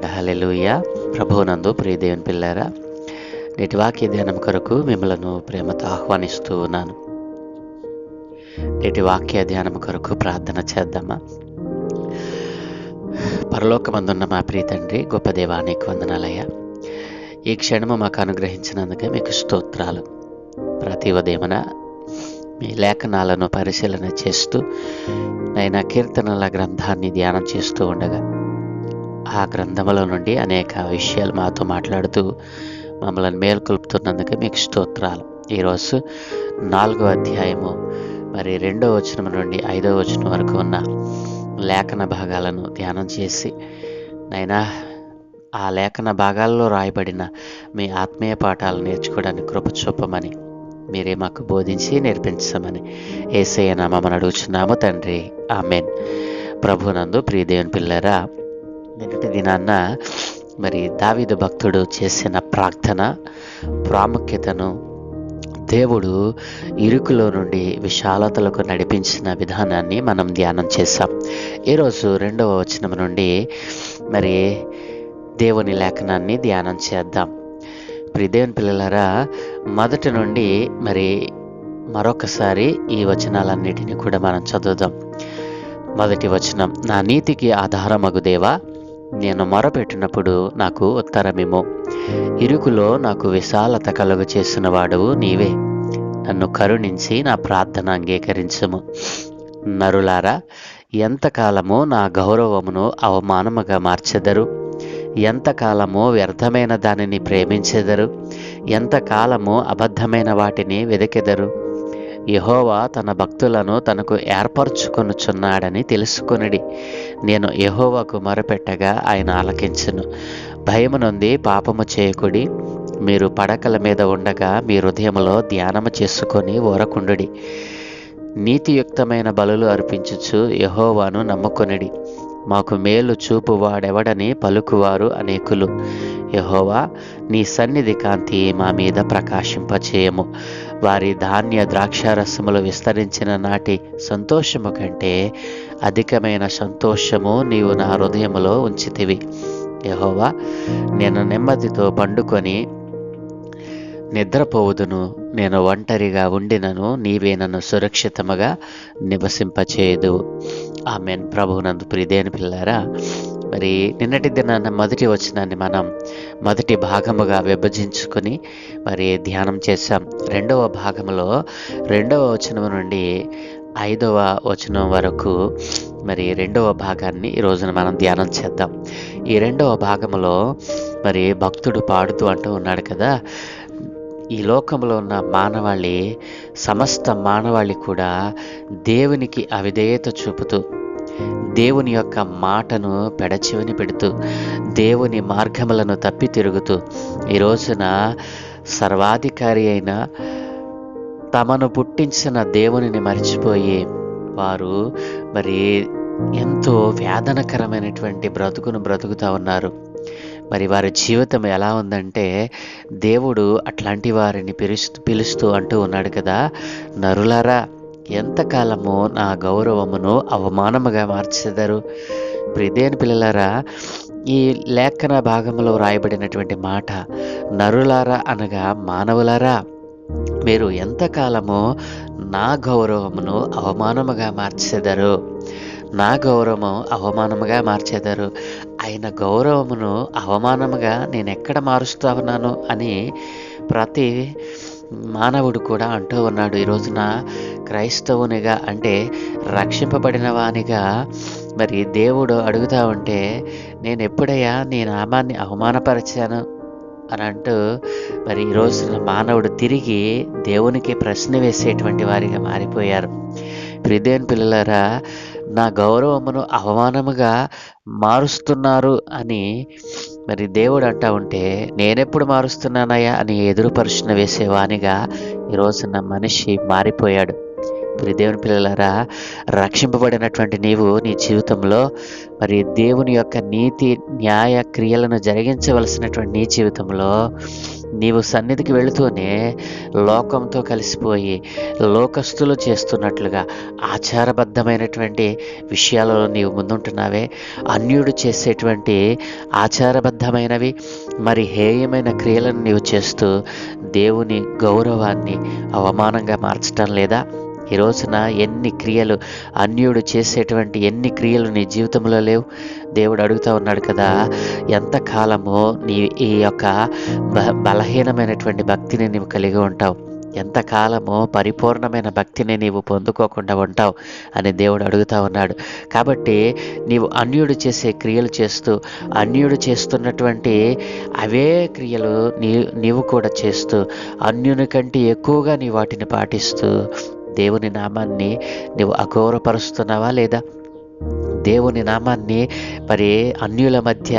హల్లెలూయా. ప్రభువునందు ప్రియ దేవుని పిల్లారా, నేటి వాక్య ధ్యానం కొరకు మిమ్మలను ప్రేమతో ఆహ్వానిస్తూ ఉన్నాను. నేటి వాక్య ధ్యానం కొరకు ప్రార్థన చేద్దామా? పరలోకమందున్న మా ప్రియ తండ్రి, గొప్ప దేవా, నీకు వందనాలయ్యా. ఈ క్షణము మాకు అనుగ్రహించినందుకే మీకు స్తోత్రాలు. ప్రతి ఉదయమున మీ లేఖనాలను పరిశీలన చేస్తూ నైనా కీర్తనల గ్రంథాన్ని ధ్యానం చేస్తూ ఉండగా ఆ గ్రంథముల నుండి అనేక విషయాలు మాతో మాట్లాడుతూ మమ్మల్ని మేల్కొల్పుతున్నందుకు మీకు స్తోత్రాలు. ఈరోజు 4వ అధ్యాయము 2వ వచనం నుండి 5వ వచనం వరకు ఉన్న లేఖన భాగాలను ధ్యానం చేసి నైనా ఆ లేఖన భాగాల్లో రాయబడిన మీ ఆత్మీయ పాఠాలు నేర్చుకోవడానికి కృప చూపమని మీరే మాకు బోధించి నేర్పించమని యేసయ్య నామమున అడుగుచున్నాము తండ్రి, ఆమేన్. ప్రభునందు ప్రియ దేవుని పిల్లరా, నిన్నటి దినాన్న దావీదు భక్తుడు చేసిన ప్రార్థన ప్రాముఖ్యతను, దేవుడు ఇరుకులో నుండి విశాలతలకు నడిపించిన విధానాన్ని మనం ధ్యానం చేశాం. ఈరోజు 2వ వచనం నుండి దేవుని లేఖనాన్ని ధ్యానం చేద్దాం. ప్రియ దేవుని పిల్లలారా, మొదటి నుండి మరొకసారి ఈ వచనాలన్నిటినీ కూడా మనం చదువుదాం. మొదటి వచనం: నా నీతికి ఆధారమగు దేవా, నేను మొరపెట్టినప్పుడు నాకు ఉత్తరమిమ్ము. ఇరుకులో నాకు విశాలత కలుగ చేసిన వాడువు నీవే. నన్ను కరుణించి నా ప్రార్థన అంగీకరించుము. నరులారా, ఎంతకాలము నా గౌరవమును అవమానముగా మార్చెదరు? ఎంతకాలము వ్యర్థమైన దానిని ప్రేమించెదరు? ఎంతకాలము అబద్ధమైన వాటిని వెదకెదరు? యెహోవా తన భక్తులను తనకు ఏర్పరచుకొనుచున్నాడని తెలుసుకొనిడి. నేను యెహోవాకు మొరపెట్టగా ఆయన ఆలకించును. భయము నొంది పాపము చేయకుడి. మీరు పడకల మీద ఉండగా మీ హృదయములో ధ్యానము చేసుకొని ఊరకుండుడి. నీతియుక్తమైన బలులు అర్పించుచు యెహోవాను నమ్ముకొనిడి. మాకు మేలు చూపువాడెవడని పలుకువారు అనేకులు. యెహోవా, నీ సన్నిధి కాంతి మా మీద ప్రకాశింపచేయము. వారి ధాన్య ద్రాక్షారసములు విస్తరించిన నాటి సంతోషము కంటే అధికమైన సంతోషము నీవు నా హృదయములో ఉంచితివి. యెహోవా, నేను నెమ్మదితో పండుకొని నిద్రపోవుదును. నేను ఒంటరిగా ఉండినను నీవే నన్ను సురక్షితముగా నివసింపచేయుదువు. ఆమేన్. ప్రభువునందు ప్రియ దేవుని పిల్లారా, నిన్నటి దినాన్న మొదటి వచనాన్ని మనం మొదటి భాగముగా విభజించుకొని ధ్యానం చేశాం. 2వ భాగంలో 2వ వచనం నుండి 5వ వచనం వరకు 2వ భాగాన్ని ఈ రోజున మనం ధ్యానం చేద్దాం. ఈ 2వ భాగంలో భక్తుడు పాడుతూ అంటూ ఉన్నాడు కదా, ఈ లోకంలో ఉన్న మానవాళి, సమస్త మానవాళి కూడా దేవునికి అవిధేయత చూపుతూ, దేవుని యొక్క మాటను పెడచెవిని పెడుతూ, దేవుని మార్గములను తప్పి తిరుగుతూ, ఈ రోజున సర్వాధికారి అయిన తమను పుట్టించిన దేవునిని మరిచిపోయి వారు ఎంతో వేదనకరమైనటువంటి బ్రతుకును బ్రతుకుతూ ఉన్నారు. వారి జీవితం ఎలా ఉందంటే, దేవుడు అట్లాంటి వారిని పిలుస్తూ అంటూ ఉన్నాడు కదా, నరులారా, ఎంతకాలము నా గౌరవమును అవమానముగా మార్చెదరు? ప్రియ దేవుని పిల్లలారా, ఈ లేఖన భాగంలో రాయబడినటువంటి మాట నరులారా అనగా మానవులారా, మీరు ఎంతకాలము నా గౌరవమును అవమానముగా మార్చెదరు? నా గౌరవము అవమానముగా మార్చెదరు. ఆయన గౌరవమును అవమానముగా నేను ఎక్కడ మారుస్తూ ఉన్నాను అని ప్రతి మానవుడు కూడా అంటూ ఉన్నాడు. ఈ రోజున క్రైస్తవునిగా, అంటే రక్షింపబడిన వానిగా దేవుడు అడుగుతూ ఉంటే, నేను ఎప్పుడయ్యా నీ నామాన్ని అవమానపరిచాను అని అంటూ ఈ రోజున మానవుడు తిరిగి దేవునికి ప్రశ్న వేసేటువంటి వారిగా మారిపోయారు. ప్రియ దేవుని పిల్లలారా, నా గౌరవమును అవమానముగా మారుస్తున్నారు అని దేవుడు అంటా ఉంటే, నేనెప్పుడు మారుస్తున్నానయ్యా అని ఎదురు ప్రశ్న వేసేవానిగా ఈ రోజున మనిషి మారిపోయాడు. ప్రియ దేవుని పిల్లలారా, రక్షింపబడినటువంటి నీవు నీ జీవితంలో దేవుని యొక్క నీతి న్యాయ క్రియలను జరిగించవలసినటువంటి నీ జీవితంలో నీవు సన్నిధికి వెళుతూనే లోకంతో కలిసిపోయి లోకస్తులు చేస్తున్నట్లుగా ఆచారబద్ధమైనటువంటి విషయాలలో నీవు ముందుంటున్నావే. అన్యుడు చేసేటువంటి ఆచారబద్ధమైనవి మరి హేయమైన క్రియలను నీవు చేస్తూ దేవుని గౌరవాన్ని అవమానంగా మార్చటం లేదా? ఈ రోజున ఎన్ని క్రియలు, అన్యుడు చేసేటువంటి ఎన్ని క్రియలు నీ జీవితంలో లేవు? దేవుడు అడుగుతూ ఉన్నాడు కదా, ఎంతకాలము నీ ఈ యొక్క బలహీనమైనటువంటి భక్తిని నీవు కలిగి ఉంటావు? ఎంతకాలము పరిపూర్ణమైన భక్తిని నీవు పొందుకోకుండా ఉంటావు అని దేవుడు అడుగుతూ ఉన్నాడు. కాబట్టి నీవు అన్యుడు చేసే క్రియలు చేస్తూ, అన్యుడు చేస్తున్నటువంటి అవే క్రియలు నీవు కూడా చేస్తూ, అన్యుని కంటే ఎక్కువగా నీ వాటిని పాటిస్తూ దేవుని నామాన్ని నీవు అగౌరవపరుస్తున్నావా లేదా? దేవుని నామాన్ని మరి అన్యుల మధ్య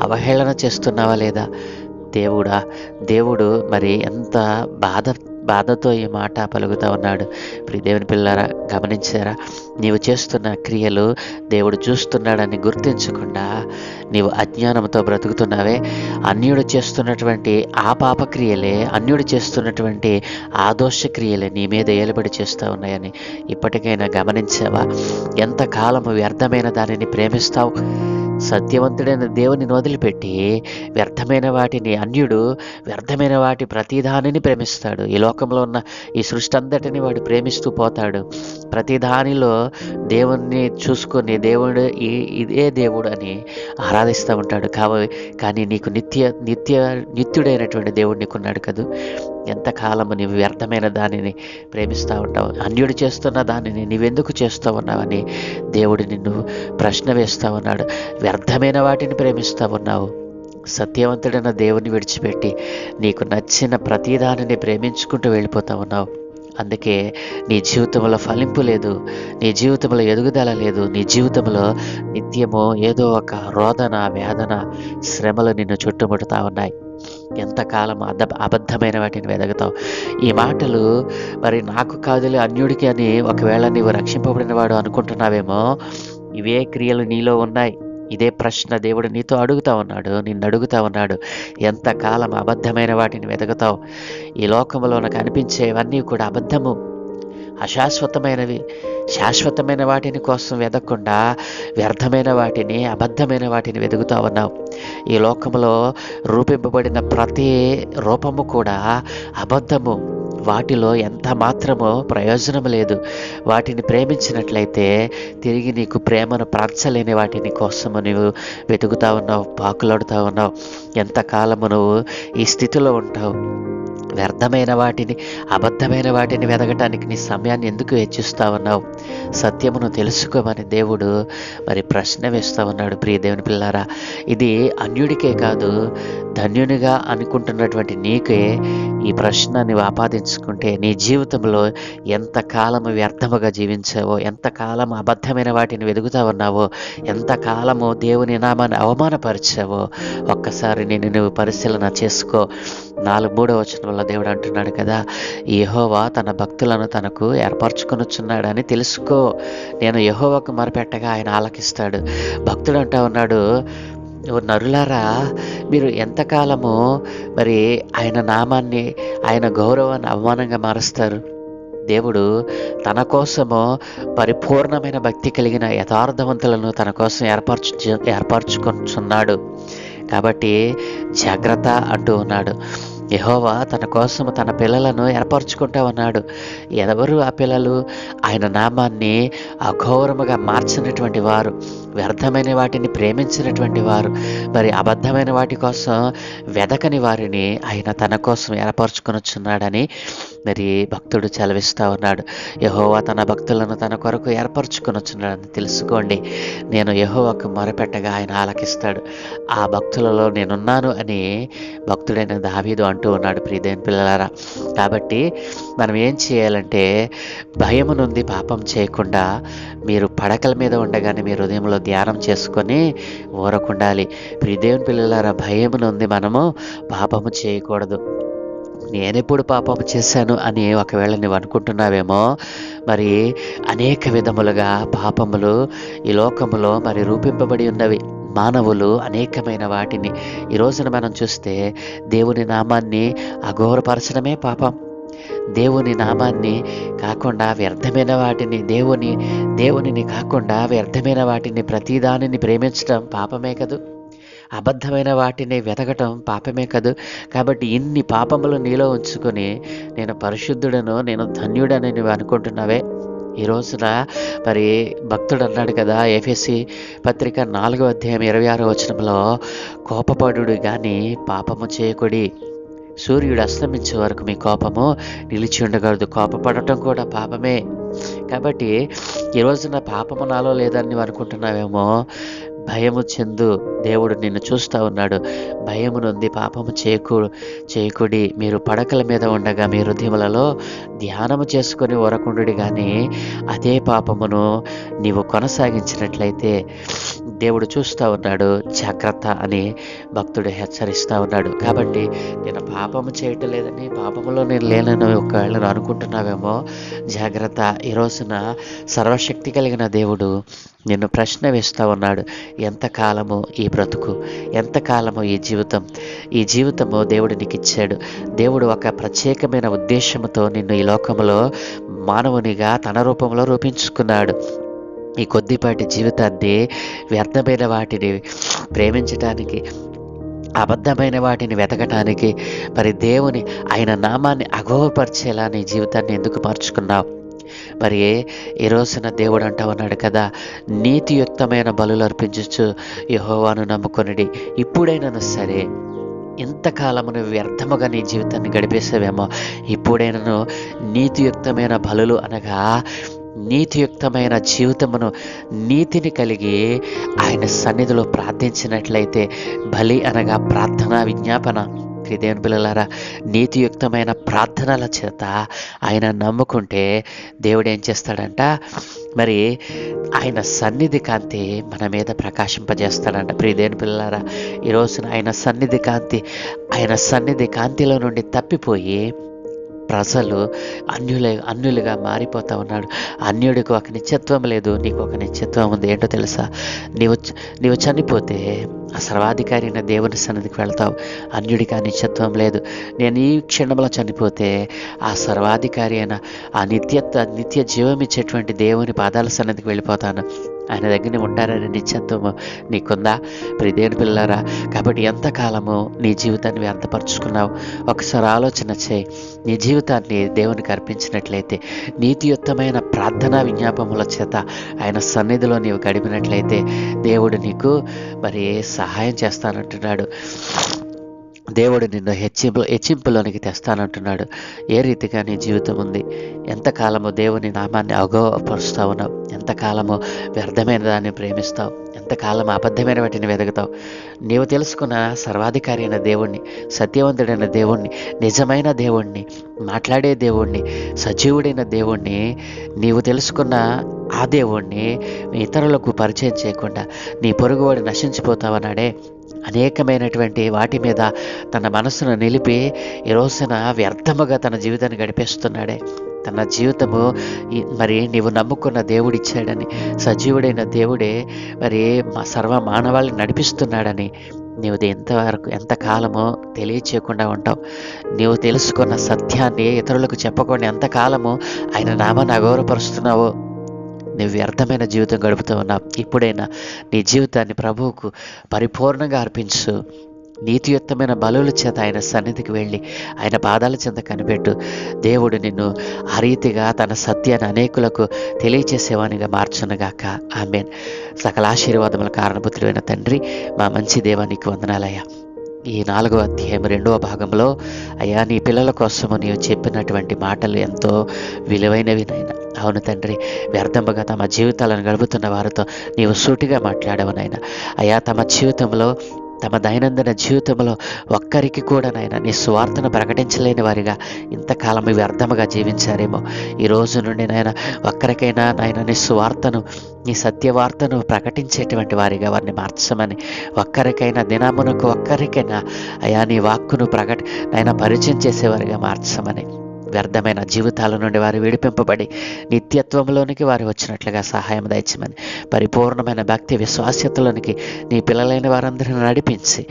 అవహేళన చేస్తున్నావా లేదా? దేవుడు మరి ఎంత బాధతో ఈ మాట పలుకుతూ ఉన్నాడు. దేవుని పిల్లారా, గమనించారా? నీవు చేస్తున్న క్రియలు దేవుడు చూస్తున్నాడని గుర్తించకుండా నీవు అజ్ఞానంతో బ్రతుకుతున్నావే. అన్యుడు చేస్తున్నటువంటి ఆ పాపక్రియలే, అన్యుడు చేస్తున్నటువంటి ఆ దోషక్రియలే నీ మీద ఏలుబడి చేస్తూ ఉన్నాయని ఇప్పటికైనా గమనించావా? ఎంతకాలము వ్యర్థమైన దానిని ప్రేమిస్తావు? సత్యవంతుడైన దేవుని వదిలిపెట్టి వ్యర్థమైన వాటిని, అన్యుడు వ్యర్థమైన వాటి ప్రతిదానిని ప్రేమిస్తాడు. ఈ లోకంలో ఉన్న ఈ సృష్టి అంతటిని వాడు ప్రేమిస్తూ పోతాడు. ప్రతిదానిలో దేవుణ్ణి చూసుకొని ఇదే దేవుడు అని ఆరాధిస్తూ ఉంటాడు. కానీ నీకు నిత్యుడైనటువంటి దేవుడు నీకున్నాడు కదా. ఎంతకాలము నీవు వ్యర్థమైన దానిని ప్రేమిస్తూ ఉంటావు? అన్యుడు చేస్తున్న దానిని నీవెందుకు చేస్తూ ఉన్నావని దేవుడు నిన్ను ప్రశ్న వేస్తూ ఉన్నాడు. వ్యర్థమైన వాటిని ప్రేమిస్తూ ఉన్నావు. సత్యవంతుడైన దేవుని విడిచిపెట్టి నీకు నచ్చిన ప్రతిదానిని ప్రేమించుకుంటూ వెళ్ళిపోతూ ఉన్నావు. అందుకే నీ జీవితంలో ఫలింపు లేదు, నీ జీవితంలో ఎదుగుదల లేదు, నీ జీవితంలో నిత్యము ఏదో ఒక రోదన, వేదన, శ్రమలు నిన్ను చుట్టుముడుతూ ఉన్నాయి. ఎంతకాలం అబద్ధమైన వాటిని వెదగుతావు? ఈ మాటలు మరి నాకు కాదులే అన్యుడికి అని ఒకవేళ నీవు రక్షింపబడిన వాడు అనుకుంటున్నావేమో. ఇవే క్రియలు నీలో ఉన్నాయి. ఇదే ప్రశ్న దేవుడు నిన్ను అడుగుతా ఉన్నాడు. ఎంతకాలం అబద్ధమైన వాటిని వెతుకుతావు? ఈ లోకంలో నాకు అనిపించేవన్నీ కూడా అబద్ధము, అశాశ్వతమైనవి. శాశ్వతమైన వాటిని కోసం వెదకకుండా వ్యర్థమైన వాటిని, అబద్ధమైన వాటిని వెతుకుతా ఉన్నావు. ఈ లోకంలో రూపింపబడిన ప్రతి రూపము కూడా అబద్ధము. వాటిలో ఎంత మాత్రమో ప్రయోజనం లేదు. వాటిని ప్రేమించినట్లయితే తిరిగి నీకు ప్రేమను పంచలేని వాటిని కోసము నువ్వు వెతుకుతా ఉన్నావు, పాకులాడుతూ ఉన్నావు. ఎంతకాలము నువ్వు ఈ స్థితిలో ఉంటావు? వ్యర్థమైన వాటిని, అబద్ధమైన వాటిని వెదగటానికి నీ సమయాన్ని ఎందుకు వెచ్చిస్తూ ఉన్నావు? సత్యమును తెలుసుకోమని దేవుడు మరి ప్రశ్న వేస్తూ ఉన్నాడు. ప్రియ దేవుని పిల్లారా, ఇది అన్యుడికే కాదు, ధన్యునిగా అనుకుంటున్నటువంటి నీకే ఈ ప్రశ్న నువ్వు ఆపాదించుకుంటే నీ జీవితంలో ఎంతకాలము వ్యర్థముగా జీవించావో, ఎంతకాలము అబద్ధమైన వాటిని వెతుకుతా ఉన్నావో, ఎంతకాలము దేవుని నామాన్ని అవమానపరిచావో ఒక్కసారి నువ్వు పరిశీలన చేసుకో. 4:3 వచనంలో దేవుడు అంటున్నాడు కదా, యెహోవా తన భక్తులను తనకు ఏర్పరచుకొనుచున్నాడని తెలుసుకో. నేను యెహోవాకు మొరపెట్టగా ఆయన ఆలకిస్తాడు. భక్తుడు అంటా ఉన్నాడు, నరులారా, మీరు ఎంతకాలము మరి ఆయన నామాన్ని, ఆయన గౌరవాన్ని అవమానంగా మారుస్తారు? దేవుడు తన కోసము పరిపూర్ణమైన భక్తి కలిగిన యథార్థవంతులను తన కోసం ఏర్పరచుకొనుచున్నాడు. కాబట్టి జాగ్రత్త అంటూ ఉన్నాడు. యెహోవా తన కోసము తన పిల్లలను ఏర్పరచుకుంటా ఉన్నాడు. ఎవరు ఆ పిల్లలు? ఆయన నామాన్ని అఘోరముగా మార్చినటువంటి వారు, వ్యర్థమైన వాటిని ప్రేమించినటువంటి వారు, మరి అబద్ధమైన వాటి కోసం వెదకని వారిని ఆయన తన కోసం ఏర్పరచుకొనుచున్నాడని మరి భక్తుడు చలవిస్తూ ఉన్నాడు. యెహోవా తన భక్తులను తన కొరకు ఏర్పరచుకొనుచున్నాడని తెలుసుకోండి. నేను యెహోవాకు మొరపెట్టగా ఆయన ఆలకిస్తాడు. ఆ భక్తులలో నేనున్నాను అని భక్తుడైన దావీదు అంటూ ఉన్నాడు. ప్రియదేవుని పిల్లలారా, కాబట్టి మనం ఏం చేయాలంటే భయము నుండి పాపం చేయకుండా మీరు పడకల మీద ఉండగానే మీ హృదయంలో ధ్యానం చేసుకొని ఊరకుండాలి. ప్రియదేవుని పిల్లలారా, భయము నుండి మనము పాపము చేయకూడదు. నేనెప్పుడు పాపము చేశాను అని ఒకవేళ నువ్వు అనుకుంటున్నావేమో. మరి అనేక విధములుగా పాపములు ఈ లోకములో మరి రూపింపబడి ఉన్నవి. మానవులు అనేకమైన వాటిని ఈ రోజున మనం చూస్తే దేవుని నామాన్ని అఘోరపరచడమే పాపం. దేవుని నామాన్ని కాకుండా వ్యర్థమైన వాటిని దేవునిని కాకుండా వ్యర్థమైన వాటిని ప్రతిదానిని ప్రేమించడం పాపమే కదూ. అబద్ధమైన వాటిని వెతకటం పాపమే కదూ. కాబట్టి ఇన్ని పాపములు నీలో ఉంచుకొని నేను పరిశుద్ధుడను, నేను ధన్యుడని నువ్వు అనుకుంటున్నావే. ఈ రోజున మరి భక్తుడు అన్నాడు కదా, ఎఫెసీ పత్రిక 4వ అధ్యాయం 26వ వచనంలో, కోపపడుడు కానీ పాపము చేయకుడి, సూర్యుడు అస్తమించే వరకు మీ కోపము నిలిచి ఉండకూడదు. కోపపడటం కూడా పాపమే. కాబట్టి ఈ రోజున పాపము నాలో లేదని నువ్వు అనుకుంటున్నావేమో. భయము చెందు, దేవుడు నిన్ను చూస్తూ ఉన్నాడు. భయము నొంది పాపము చేయకుడి. మీరు పడకల మీద ఉండగా మీ హృదయములలో ధ్యానము చేసుకొని ఊరకుండుడి. కానీ అదే పాపమును నీవు కొనసాగించినట్లయితే దేవుడు చూస్తూ ఉన్నాడు, జాగ్రత్త అని భక్తుడు హెచ్చరిస్తూ ఉన్నాడు. కాబట్టి నేను పాపము చేయటం లేదని, పాపములో నేను లేనని ఒకవేళ నువ్వు అనుకుంటున్నావేమో, జాగ్రత్త. ఈ రోజున సర్వశక్తి కలిగిన దేవుడు నిన్ను ప్రశ్న వేస్తూ ఉన్నాడు. ఎంతకాలము ఈ బ్రతుకు, ఎంతకాలము ఈ జీవితము దేవుడు నీకు ఇచ్చాడు. దేవుడు ఒక ప్రత్యేకమైన ఉద్దేశంతో నిన్ను ఈ లోకంలో మానవునిగా తన రూపంలో రూపించుకున్నాడు. ఈ కొద్దిపాటి జీవితాన్ని వ్యర్థమైన వాటిని ప్రేమించటానికి, అబద్ధమైన వాటిని వెతకటానికి, మరి ఆయన నామాన్ని అగౌరవపరిచేలా నీ జీవితాన్ని ఎందుకు మార్చుకున్నావు? మరి ఈ రోజున దేవుడు అంటా ఉన్నాడు కదా, నీతియుక్తమైన బలులు అర్పించచ్చు యెహోవాను నమ్ముకొనిడి. ఇప్పుడైనా సరే, ఇంతకాలమును వ్యర్థముగా నీ జీవితాన్ని గడిపేసావేమో, ఇప్పుడైనాను నీతియుక్తమైన బలులు అనగా నీతియుక్తమైన జీవితమును, నీతిని కలిగి ఆయన సన్నిధిలో ప్రార్థించినట్లయితే, బలి అనగా ప్రార్థన, విజ్ఞాపన. దేవుని పిల్లలారా, నీతియుక్తమైన ప్రార్థనల చేత ఆయన నమ్ముకుంటే దేవుడు ఏం చేస్తాడంట, మరి ఆయన సన్నిధి కాంతి మన మీద ప్రకాశింపజేస్తాడంట. దేవుని పిల్లలారా, ఈరోజున ఆయన సన్నిధి కాంతిలో నుండి తప్పిపోయి ప్రజలు అన్యులుగా మారిపోతూ ఉన్నాడు. అన్యుడికి ఒక నిత్యత్వం లేదు, నీకు ఒక నిత్యత్వం ఉంది. ఏంటో తెలుసా? నీవు చనిపోతే ఆ సర్వాధికారి అయిన దేవుని సన్నిధికి వెళ్తావు. అన్యుడికి ఆ నిత్యత్వం లేదు. నేను ఈ క్షణంలో చనిపోతే ఆ సర్వాధికారి అయిన ఆ నిత్య జీవం ఇచ్చేటువంటి దేవుని పాదాల సన్నిధికి వెళ్ళిపోతాను. ఆయన దగ్గర ఉంటారనే నిత్యత్వము నీకుందా? దేవుని పిల్లలారా, కాబట్టి ఎంతకాలము నీ జీవితాన్ని వ్యర్థపరుచుకున్నావు? ఒకసారి ఆలోచన చేయి. నీ జీవితాన్ని దేవునికి అర్పించినట్లయితే, నీతియుక్తమైన ప్రార్థనా విజ్ఞాపముల చేత ఆయన సన్నిధిలో నీవు గడిపినట్లయితే, దేవుడు నీకు మరి సహాయం చేస్తానంటున్నాడు. దేవుడు నిన్ను హెచ్చింపులోనికి తెస్తానంటున్నాడు. ఏ రీతిగా నీ జీవితం ఉంది? ఎంతకాలము దేవుని నామాన్ని అగౌరవపరుస్తూ ఉన్నావు? ఎంతకాలము వ్యర్థమైన దాన్ని ప్రేమిస్తావు? ఎంతకాలం అబద్ధమైన వాటిని వెతుకుతావు? నీవు తెలుసుకున్న సర్వాధికారి అయిన దేవుణ్ణి, సత్యవంతుడైన దేవుణ్ణి, నిజమైన దేవుణ్ణి, మాట్లాడే దేవుణ్ణి, సజీవుడైన దేవుణ్ణి నీవు తెలుసుకున్న ఆ దేవుణ్ణి ఇతరులకు పరిచయం చేయకుండా నీ పొరుగువాడు నశించిపోతావన్నాడే. అనేకమైనటువంటి వాటి మీద తన మనసును నిలిపి ఈ రోజున వ్యర్థముగా తన జీవితాన్ని గడిపేస్తున్నాడే. తన జీవితము మరి నీవు నమ్ముకున్న దేవుడిచ్చాడని, సజీవుడైన దేవుడే మరి సర్వ మానవాళిని నడిపిస్తున్నాడని నీవు ఎంతకాలమో తెలియచేయకుండా ఉంటావు. నీవు తెలుసుకున్న సత్యాన్ని ఇతరులకు చెప్పకుండా ఎంతకాలము ఆయన నామాన్ని అగౌరవపరుస్తున్నావో, నువ్వు వ్యర్థమైన జీవితం గడుపుతూ ఉన్నావు. ఇప్పుడైనా నీ జీవితాన్ని ప్రభువుకు పరిపూర్ణంగా అర్పించు. నీతియుక్తమైన బలుల చేత ఆయన సన్నిధికి వెళ్ళి ఆయన పాదాల చెంత కనిపెట్టు. దేవుడు నిన్ను ఆ రీతిగా తన సత్యాన్ని అనేకులకు తెలియచేసేవానిగా మార్చునుగాక. ఆమేన్. సకల ఆశీర్వాదముల కారణపుత్రుడైన తండ్రి, మా మంచి దేవానికి వందనాలయ్యా. ఈ 4వ అధ్యాయం 2వ భాగంలో అయ్యా, నీ పిల్లల కోసము నీవు చెప్పినటువంటి మాటలు ఎంతో విలువైనవి నాయన. అవును తండ్రి, వ్యర్థముగా తమ జీవితాలను గడుపుతున్న వారితో నీవు సూటిగా మాట్లాడవు నాయన. అయ్యా, తమ దైనందిన జీవితంలో ఒక్కరికి కూడా నాయన నీ స్వార్థను ప్రకటించలేని వారిగా ఇంతకాలం వ్యర్థముగా జీవించారేమో. ఈ రోజు నుండి నాయన ఒక్కరికైనా నాయన నీ స్వార్థను, నీ సత్యవార్తను ప్రకటించేటువంటి వారిగా వారిని మార్చమని, ఒక్కరికైనా దినమునకు ఒక్కరికైనా అయా నీ వాక్కును నాయన పరిచయం చేసేవారిగా మార్చమని, వ్యర్థమైన జీవితాల నుండి వారు విడిపింపబడి నిత్యత్వంలోనికి వారు వచ్చినట్లుగా సహాయం దయచేయమని, పరిపూర్ణమైన భక్తి విశ్వాస్యతలోనికి నీ పిల్లలైన వారందరిని నడిపించి,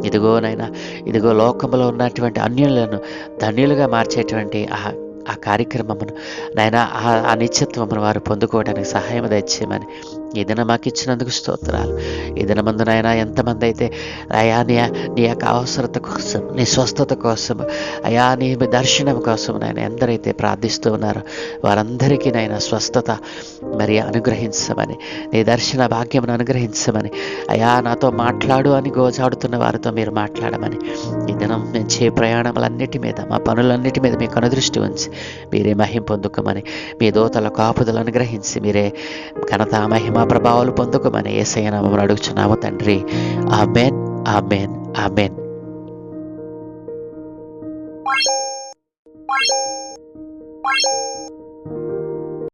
ఇదిగో లోకంలో ఉన్నటువంటి అన్యులను ధన్యులుగా మార్చేటువంటి ఆ కార్యక్రమమును నాయన, ఆ నిత్యత్వమును వారు పొందుకోవడానికి సహాయం దయచేయమని ఈ దినం మాకు ఇచ్చినందుకు స్తోత్రాలు. ఈ దినమందు నాయన ఎంతమంది అయితే అయా నీ యొక్క అవసరత కోసం, నీ స్వస్థత కోసం, అయా నీ దర్శనం కోసం నాయన ఎందరైతే ప్రార్థిస్తూ ఉన్నారో వారందరికీ నాయన స్వస్థత మరి అనుగ్రహించమని, నీ దర్శన భాగ్యమును అనుగ్రహించమని, అయా నాతో మాట్లాడు అని గోజాడుతున్న వారితో మీరు మాట్లాడమని, ఈ దినం మేము చే ప్రయాణములన్నిటి మీద, మా పనులన్నిటి మీద మీకు అనుదృష్టి ఉంచి మీరే మహిమ పొందుకోమని, మీ దూతల కాపుదలు అనుగ్రహించి మీరే ఘనత మహిమ ప్రభావాలు పొందుకోమని యేసయ్య నామమున అడుగుచున్నాము తండ్రి. ఆమేన్, ఆమేన్, ఆమేన్.